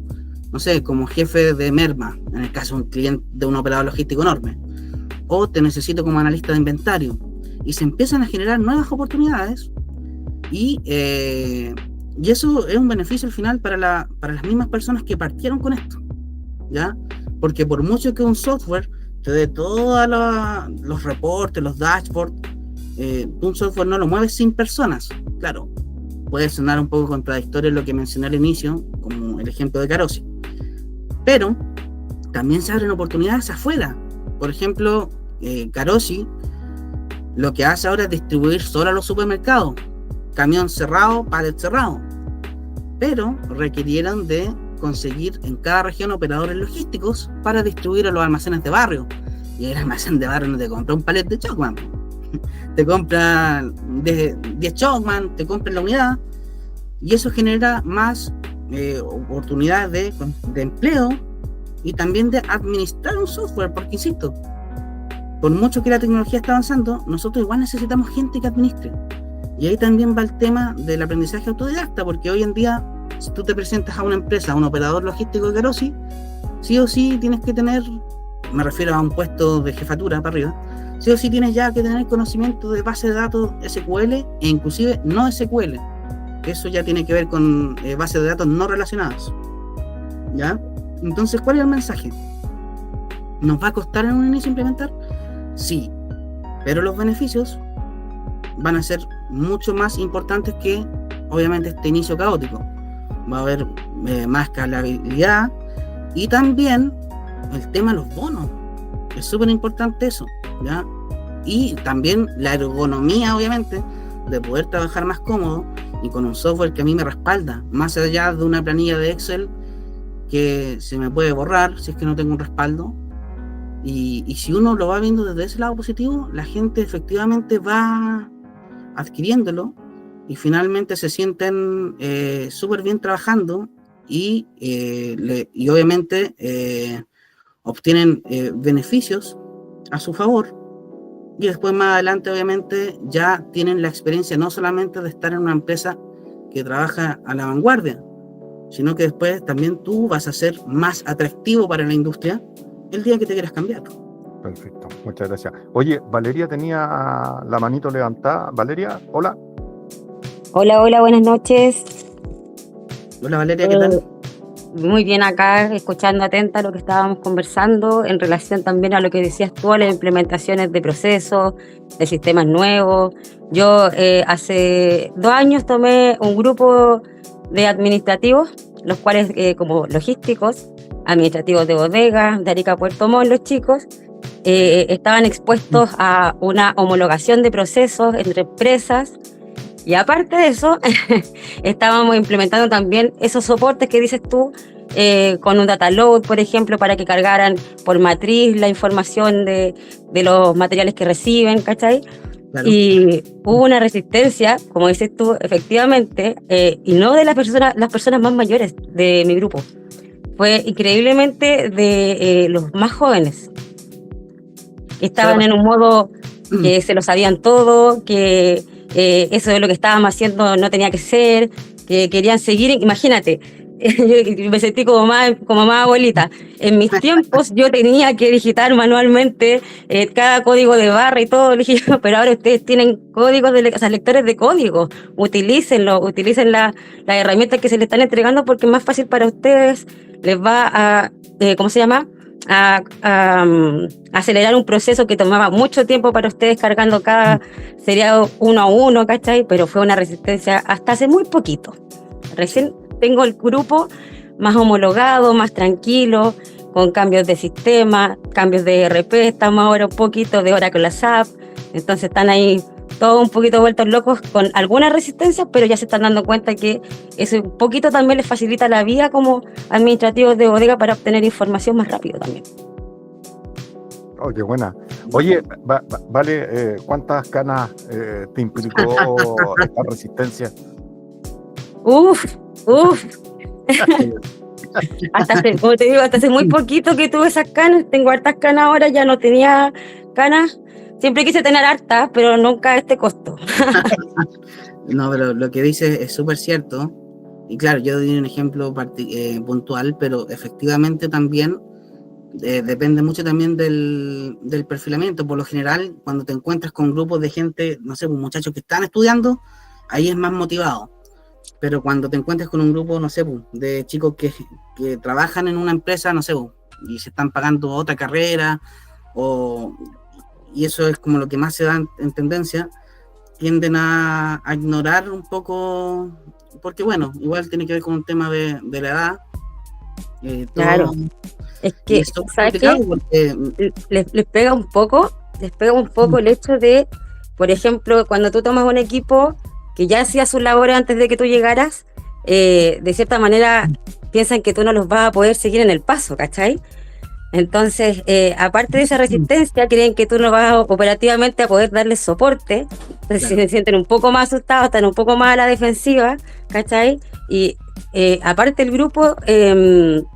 no sé, como jefe de merma, en el caso de un cliente, de un operador logístico enorme, o te necesito como analista de inventario. Y se empiezan a generar nuevas oportunidades y eso es un beneficio al final para las mismas personas que partieron con esto, ¿ya? Porque por mucho que un software te dé todos los reportes, los dashboards, un software no lo mueves sin personas. Claro, puede sonar un poco contradictorio lo que mencioné al inicio, como el ejemplo de Carosi, pero también se abren oportunidades afuera. Por ejemplo, Carosi lo que hace ahora es distribuir solo a los supermercados, camión cerrado, pallet cerrado, pero requirieron de conseguir en cada región operadores logísticos para distribuir a los almacenes de barrio. Y el almacén de barrio no te compra un palet de Chocman, te compra 10 Chocman, te compra la unidad, y eso genera más oportunidades de empleo y también de administrar un software, porque insisto, por mucho que la tecnología está avanzando, nosotros igual necesitamos gente que administre. Y ahí también va el tema del aprendizaje autodidacta, porque hoy en día, si tú te presentas a una empresa, a un operador logístico de Carosi, sí o sí tienes que tener, me refiero a un puesto de jefatura para arriba, sí o sí tienes ya que tener conocimiento de base de datos SQL e inclusive no SQL. Eso ya tiene que ver con bases de datos no relacionadas, ¿ya? Entonces, ¿cuál es el mensaje? ¿Nos va a costar en un inicio implementar? Sí, pero los beneficios van a ser mucho más importantes que, obviamente, este inicio caótico. Va a haber más escalabilidad y también el tema de los bonos. Es súper importante eso, ¿ya? Y también la ergonomía, obviamente, de poder trabajar más cómodo y con un software que a mí me respalda, más allá de una planilla de Excel que se me puede borrar si es que no tengo un respaldo. Y si uno lo va viendo desde ese lado positivo, la gente efectivamente va adquiriéndolo y finalmente se sienten súper bien trabajando y obviamente obtienen beneficios a su favor, y después más adelante obviamente ya tienen la experiencia no solamente de estar en una empresa que trabaja a la vanguardia, sino que después también tú vas a ser más atractivo para la industria el día que te quieras cambiar. Perfecto, muchas gracias. Oye, Valeria tenía la manito levantada. Valeria, hola. Hola, buenas noches. Hola Valeria, ¿qué tal? Muy bien acá, escuchando atenta lo que estábamos conversando en relación también a lo que decías tú, a las implementaciones de procesos, de sistemas nuevos. Yo hace 2 años tomé un grupo de administrativos, los cuales como logísticos, administrativos de bodega, de Arica a Puerto Montt, los chicos, estaban expuestos a una homologación de procesos entre empresas. Y aparte de eso, estábamos implementando también esos soportes que dices tú, con un data load, por ejemplo, para que cargaran por matriz la información de los materiales que reciben, ¿cachai? Claro. Y hubo una resistencia, como dices tú, efectivamente, y no de las personas más mayores de mi grupo. Fue increíblemente de los más jóvenes, que estaban en un modo que se lo sabían todo, que eso de lo que estábamos haciendo no tenía que ser, que querían seguir. Imagínate, yo me sentí como más abuelita. En mis tiempos yo tenía que digitar manualmente cada código de barra y todo, le dije yo, pero ahora ustedes tienen códigos, o sea, lectores de código, utilícenlo, utilicen las herramientas que se les están entregando porque es más fácil para ustedes, les va a, ¿cómo se llama? Acelerar un proceso que tomaba mucho tiempo para ustedes cargando cada seriado uno a uno, ¿cachai? Pero fue una resistencia hasta hace muy poquito. Recién tengo el grupo más homologado, más tranquilo, con cambios de sistema, cambios de ERP, estamos ahora un poquito de hora con la SAP, entonces están ahí todos un poquito vueltos locos con algunas resistencias, pero ya se están dando cuenta que eso un poquito también les facilita la vida como administrativos de bodega para obtener información más rápido también. Oh, qué buena. Oye, vale, ¿cuántas canas te implicó esta resistencia? Uf. Como te digo, hasta hace muy poquito que tuve esas canas, tengo hartas canas ahora, ya no tenía canas. Siempre quise tener hartas, pero nunca a este costo. No, pero lo que dices es súper cierto. Y claro, yo doy un ejemplo puntual, pero efectivamente también depende mucho también del perfilamiento. Por lo general, cuando te encuentras con grupos de gente, no sé, pues muchachos que están estudiando, ahí es más motivado. Pero cuando te encuentras con un grupo, no sé, pues, de chicos que trabajan en una empresa, no sé, pues, y se están pagando otra carrera, y eso es como lo que más se da en tendencia, tienden a ignorar un poco, porque bueno, igual tiene que ver con un tema de la edad. Claro, es que, ¿sabes qué? Porque les pega un poco el hecho de, por ejemplo, cuando tú tomas un equipo que ya hacía sus labores antes de que tú llegaras, de cierta manera piensan que tú no los vas a poder seguir en el paso, ¿cachai? Entonces, aparte de esa resistencia, creen que tú no vas operativamente a poder darles soporte, entonces se sienten un poco más asustados, están un poco más a la defensiva, ¿cachai? Y aparte el grupo,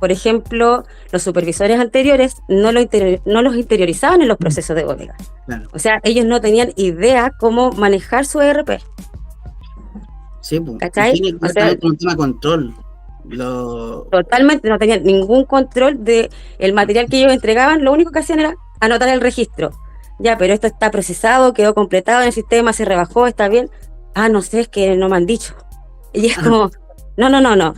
por ejemplo, los supervisores anteriores no los interiorizaban en los procesos de bodega. Claro. O sea, ellos no tenían idea cómo manejar su ERP. Sí, pues, ¿cachai? O sea, un tema de control. Totalmente, no tenían ningún control del material que ellos entregaban, lo único que hacían era anotar el registro. Ya, pero esto está procesado, quedó completado en el sistema, se rebajó, está bien. No sé, es que no me han dicho. Y es como, no,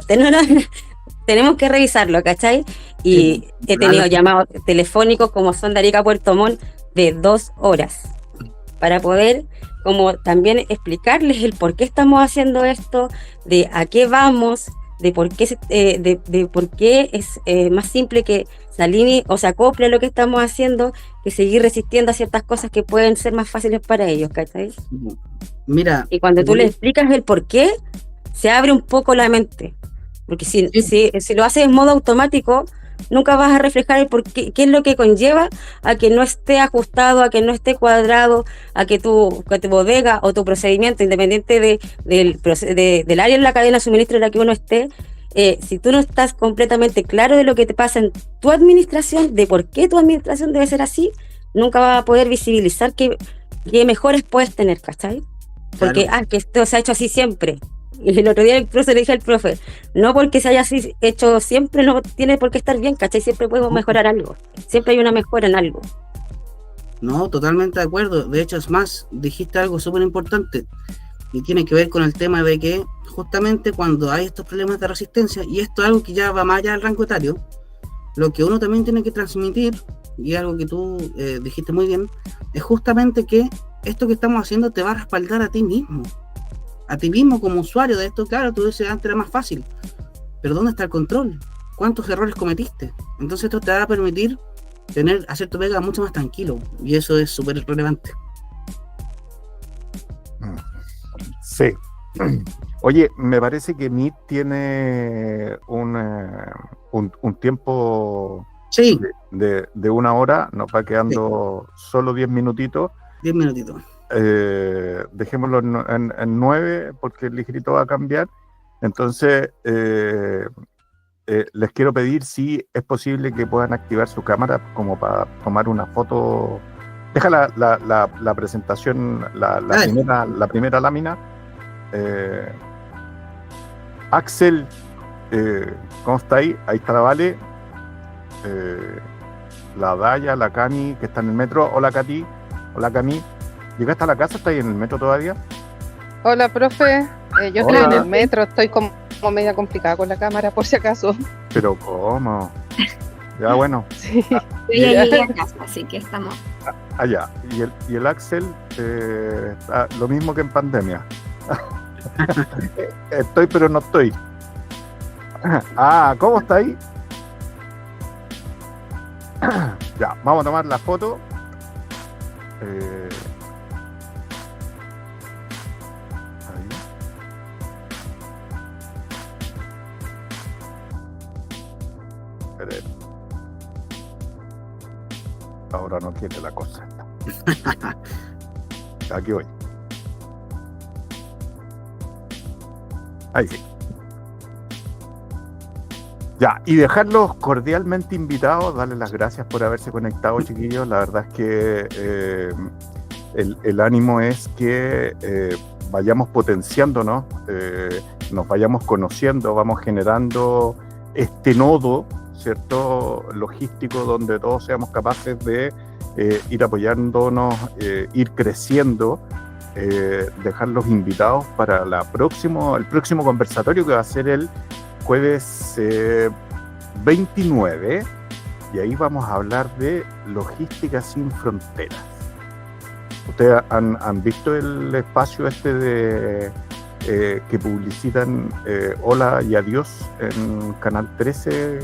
tenemos que revisarlo, ¿cachai? Y he tenido llamados telefónicos como son de Arica a Puerto Montt de 2 horas para poder como también explicarles el por qué estamos haciendo esto, de a qué vamos, de por qué es más simple que se alinee o se acople a lo que estamos haciendo que seguir resistiendo a ciertas cosas que pueden ser más fáciles para ellos, ¿cachai? Mira, y cuando tú les explicas el por qué, se abre un poco la mente, porque si lo haces en modo automático, nunca vas a reflejar el por qué es lo que conlleva a que no esté ajustado, a que no esté cuadrado, a que tu bodega o tu procedimiento, independiente del área en la cadena de suministro en la que uno esté, si tú no estás completamente claro de lo que te pasa en tu administración, de por qué tu administración debe ser así, nunca vas a poder visibilizar qué mejoras puedes tener, ¿cachai? Porque, que esto se ha hecho así siempre. Y el otro día incluso le dije al profe, no porque se haya así hecho siempre no tiene por qué estar bien, ¿cachai? Siempre podemos mejorar algo, siempre hay una mejora en algo. No, totalmente de acuerdo. De hecho, es más, dijiste algo súper importante y tiene que ver con el tema de que justamente cuando hay estos problemas de resistencia, y esto es algo que ya va más allá del rango etario, lo que uno también tiene que transmitir, y algo que tú dijiste muy bien, es justamente que esto que estamos haciendo te va a respaldar a ti mismo como usuario de esto. Claro, tú dices antes era más fácil, pero ¿dónde está el control? ¿Cuántos errores cometiste? Entonces esto te va a permitir hacer tu pega mucho más tranquilo, y eso es súper relevante. Sí. Oye, me parece que Meet tiene un tiempo de 1 hora, nos va quedando solo 10 minutitos. 10 minutitos. Dejémoslo en 9 porque el ligerito va a cambiar. Entonces les quiero pedir si es posible que puedan activar su cámara como para tomar una foto. Deja la presentación, la primera lámina. Axel, ¿Cómo está ahí? Ahí está la Vale, la Daya, la Cami, que está en el metro. Hola, Katy. Hola, Cami. ¿Llegaste a la casa? ¿Estás ahí en el metro todavía? Hola, profe. Yo estoy Hola. en el metro, estoy como media complicada con la cámara, por si acaso. Pero, ¿cómo? Ya, bueno. Sí. Yo ya llegué a casa, así que estamos. Allá. Y el Axel, está lo mismo que en pandemia. Estoy, pero no estoy. ¿Cómo está ahí? Ya, vamos a tomar la foto. Ahí. Espere. Ahora no quiere la cosa. Aquí voy. Ahí sí. Ya, y dejarlos cordialmente invitados, darles las gracias por haberse conectado, chiquillos. La verdad es que el ánimo es que vayamos potenciándonos, nos vayamos conociendo, vamos generando este nodo, ¿cierto?, logístico, donde todos seamos capaces de ir apoyándonos, ir creciendo, dejarlos invitados para el próximo conversatorio, que va a ser el jueves 29, y ahí vamos a hablar de logística sin fronteras. ¿Ustedes han visto el espacio este de que publicitan Hola y Adiós en Canal 13?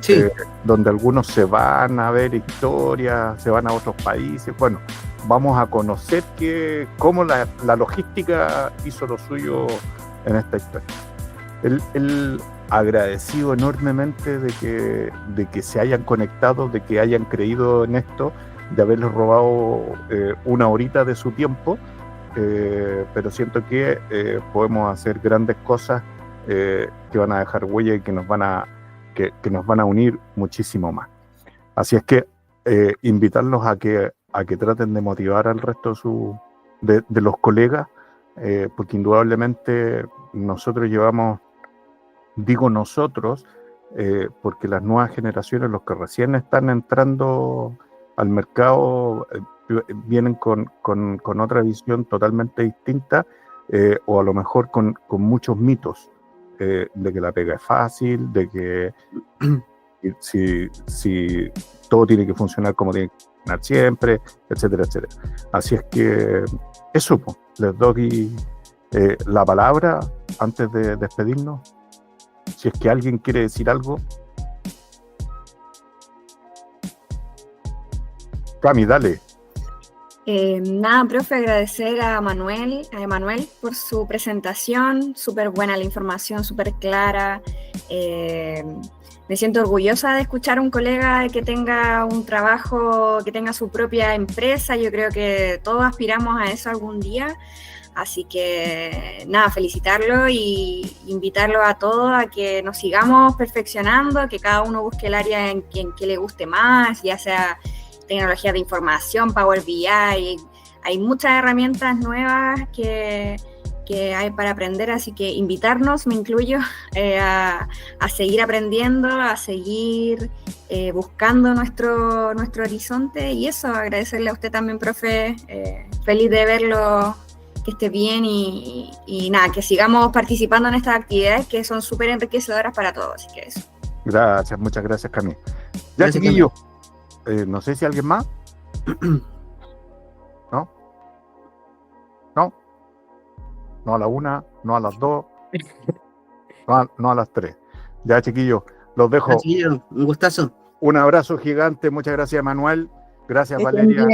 Sí. Donde algunos se van a ver historias, se van a otros países. Bueno, vamos a conocer cómo la logística hizo lo suyo en esta historia. Él agradecido enormemente de que se hayan conectado, de que hayan creído en esto, de haberles robado una horita de su tiempo, pero siento que podemos hacer grandes cosas que van a dejar huella y que nos van a unir muchísimo más. Así es que invitarlos a que traten de motivar al resto de los colegas, porque indudablemente nosotros llevamos, digo nosotros, porque las nuevas generaciones, los que recién están entrando al mercado, vienen con otra visión totalmente distinta, o a lo mejor con muchos mitos, de que la pega es fácil, de que si todo tiene que funcionar como tiene que funcionar siempre, etcétera, etcétera. Así es que eso, pues, les doy la palabra antes de despedirnos. Si es que alguien quiere decir algo. Cami, dale. Nada, profe, agradecer a Emanuel por su presentación, súper buena la información, súper clara. Me siento orgullosa de escuchar a un colega que tenga un trabajo, que tenga su propia empresa. Yo creo que todos aspiramos a eso algún día. Así que nada, felicitarlo y invitarlo a todos a que nos sigamos perfeccionando, que cada uno busque el área en que le guste más, ya sea tecnología de información, Power BI. Hay muchas herramientas nuevas que hay para aprender, así que invitarnos, me incluyo, a seguir aprendiendo, a seguir buscando nuestro horizonte, y eso, agradecerle a usted también, profe, feliz de verlo, que esté bien y nada, que sigamos participando en estas actividades que son súper enriquecedoras para todos, así que eso. Gracias, muchas gracias, Cami. Ya, Gracias, chiquillos, no sé si alguien más. ¿No? ¿No? No a la 1, no a las 2, no a las 3. Ya, chiquillos, los dejo. Chiquillo, un gustazo. Un abrazo gigante, muchas gracias, Manuel. Gracias, Valeria.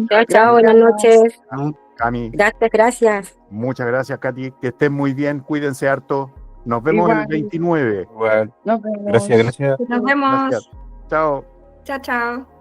Chao, chao, buenas noches. Vamos. Cami, Gracias. muchas gracias, Katy. Que estén muy bien, cuídense harto. Nos vemos Igual. el 29. Igual. Nos vemos. Gracias. Nos vemos. Gracias. Chao. Chao, chao.